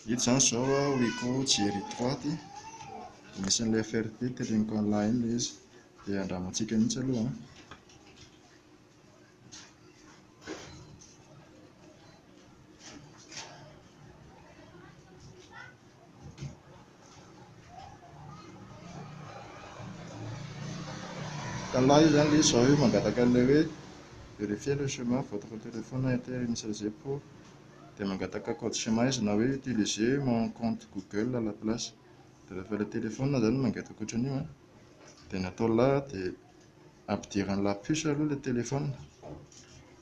Ito zany zao hoiko jery droite, misy an'ilay FRP tereniko an'lahy iny ilay izy, dia andramantsika mihitsy aloha. Ka là io zany ilay izy zao io mangataka an'ilay hoe vérifier le chemin, votre téléphone a été réinitialisé pour, dia mangataka code chemin izy na hoe utiliser mon compte Google à la place. Dia rehefa ilay téléphone zany mangataka ohatran'io, dia ny atao là dia ampidirana la puce aloha ilay téléphone,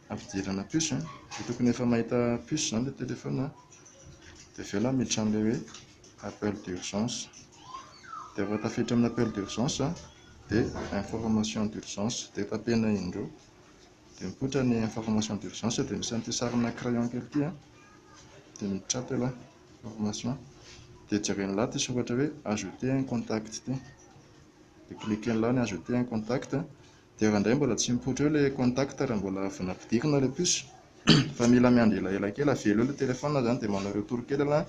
ampidirana puce, dia tokony efa mahita puce zany ilay téléphone, dia avela miditra amin'ilay hoe appel d'urgence, dia rehefa tafiditra amin'ny appel d'urgence dia information d'urgence, dia tapena indroa, dia mipoitra ny information d'urgence, dia misy an'ity sarina crayon kely ity, dia miditra ato aloha information, dia jereny là ity soratra hoe ajouter un contact ity, dia cliqueny là ny ajouter un contact, dia raha indray mbola tsy mipoitra eo ilay contact raha mbola avy nampidirina ilay puce, fa mila miandry elaela kely avelo eo ilay téléphone zany, dia manao retour kely là,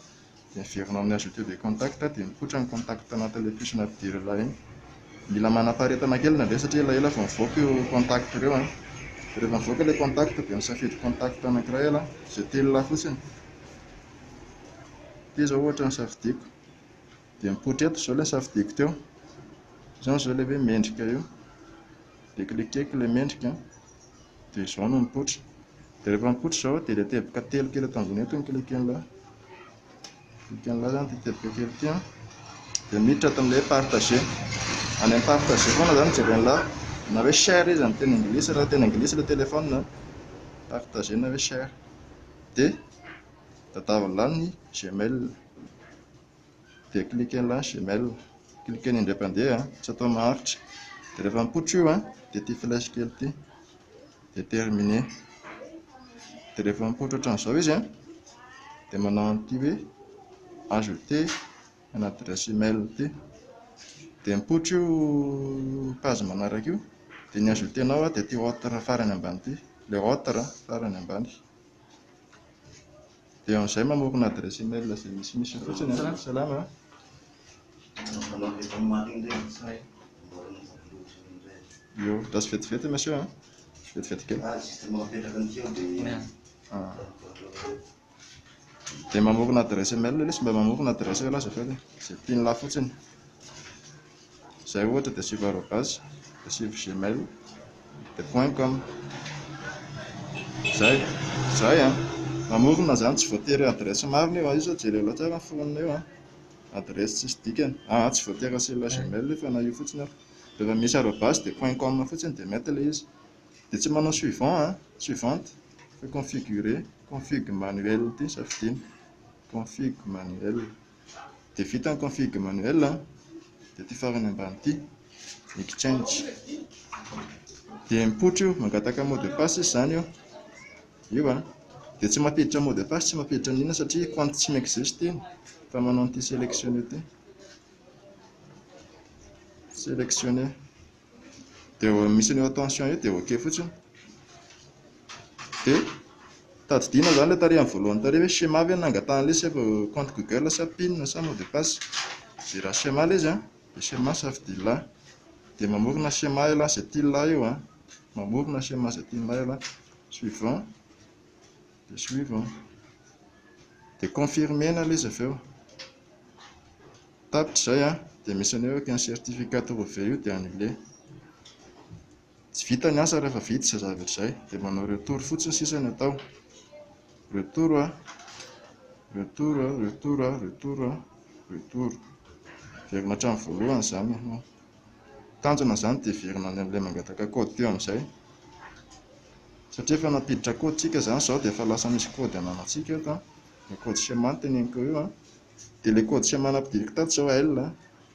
dia miverina amin'ny ajouter des contacts, dia mipoitra ny contact anatin'ilay puce nampidiry là iny. Mila manam-paharetana kely indray satria elaela vao mivoaka io contact ireo. Rehefa mivoaka ilay contact dia misafidy contact anankiray izay telo là fotsiny. Ity zao ohatra ny safidiko, dia mipoitra eto izao ilay safidiko teo, izao ilay hoe mendrika io, dia cliqueko ilay mendrika, dia izao no mipoitra. Dia rehefa mipoitra izao dia ilay teboka telo kely eto ambony eto ny cliqueny là, cliqueny là zany ity teboka kely ity, dia miditra ato amin'ilay partager. Any amin'ny partager foana zany jereny là, na hoe share izy amin'ny teny anglisy, raha teny anglisy ilay téléphone, partager na hoe share, dia tadaviny là ny Gmail, dia cliqueny là Gmail, cliqueny indray mpandeha tsy atao maharitra, dia rehefa mipoitra io dia ity flèche kely ity, dia terminé. Dia rehefa mipoitra ohatran'izao izy dia manao an'ity hoe ajouter un adresse email ity, dia mipoitra io page manaraka io, dia ny ajoutenao dia ity autre farany ambany ity, ilay autre farany ambany, dia amin'izay mamorona adresse email izay misimisy fotsiny. Salama. Io, tasy vetivety monsieur, vetivety kely. Dia mamorona adresse email ilay izy, mba mamorona adresse email azafady, izay tiany là fotsiny. Izay ohatra dia sivy arobase, dia sivy gmail, dia .com. Zay mamorona zany, tsy voatery adresse marina io, io zao jereo tsara ny fonina eo, adresse tsisy dikany, tsy voatery asila gmail io fa na io fotsiny ary. Rehefa misy arobase dia .com fotsiny dia mety ilay izy, dia tsy manao suivant, suivante, fa configurer, config manuel ity safidiny, config manuel, dia vita ny config manuel, dia ity farany ambany ity exchange, dia mipoitra io, mangataka mot de passe izy zany io, dia tsy mampiditra mot de passe, tsy mampiditra n'inona satria compte tsy m'existe iny, fa manao an'ity sélectionner ity, sélectionner, dia misy ny attention io dia ok fotsiny. Dia tadidina zany ilay tary amin'ny voalohany tary hoe schéma ve nangatahana ilay izy, compte Google sa PIN sa mot de passe, dia raha schéma ilay izy dia schéma safidy là, dia mamorona schéma là izay tiany là io, mamorona schéma izay tiany là io, suivant, dia suivant, dia confirmer na ilay izy avy eo, tapitra izay dia misy ny hoe aucun certificat trouvé io dia annulé. Tsy vita ny asa rehefa vita izay zavatra izay, dia manao retour fotsiny sisa ny atao, retour, retour, retour, retour, retour, verina hatramin'ny voalohany izany, tanjona izany dia verina any amin'ilay mangataka code teo amin'izay, satria efa nampiditra code tsika zany izao dia efa lasa misy code ananantsika eto, ny code schéma no teneniko io, dia ilay code schéma nampidiriko tato izao L,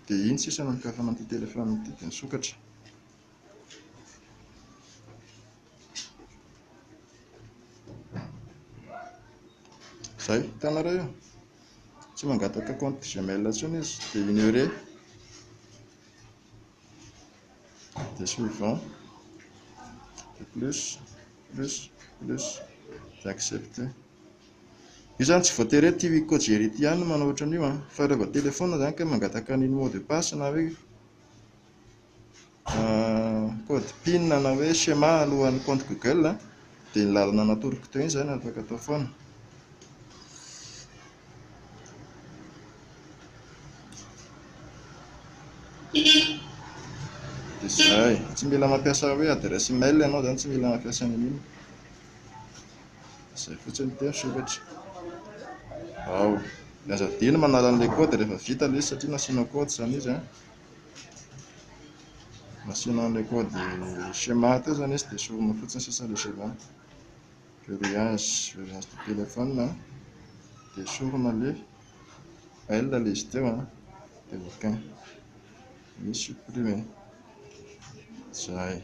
dia iny sisa no mikafana an'ity téléphone ity dia nisokatra. Zay, hitanareo io, tsy mangataka compte Gmail intsony izy, dia ignorer, dia suivant, dia plus, plus, plus, dia accepter. Io zany tsy voatery hoe ity code géry ity ihany no manao ohatran'io fa rehefa téléphone zany ka mangataka an'iny mot de passe na hoe code PIN na hoe schéma alohan'ny compte Google dia ny lalana natoroko teo iny zany afaka atao foana. Dia izay, tsy mila mampiasa hoe adresse email ianao zany, tsy mila mampiasa an'iny. Izay fotsiny teo soratra. Ao, ny azadino manala an'ilay code rehefa vita ilay izy satria nasiana code zany izy nasiana an'ilay code schéma teo zany izy dia esorina fotsiny sisa ilay schéma. Verrouillage du téléphone dia esorina ilay L ilay izy teo dia aucun, misy supprimer. Izay.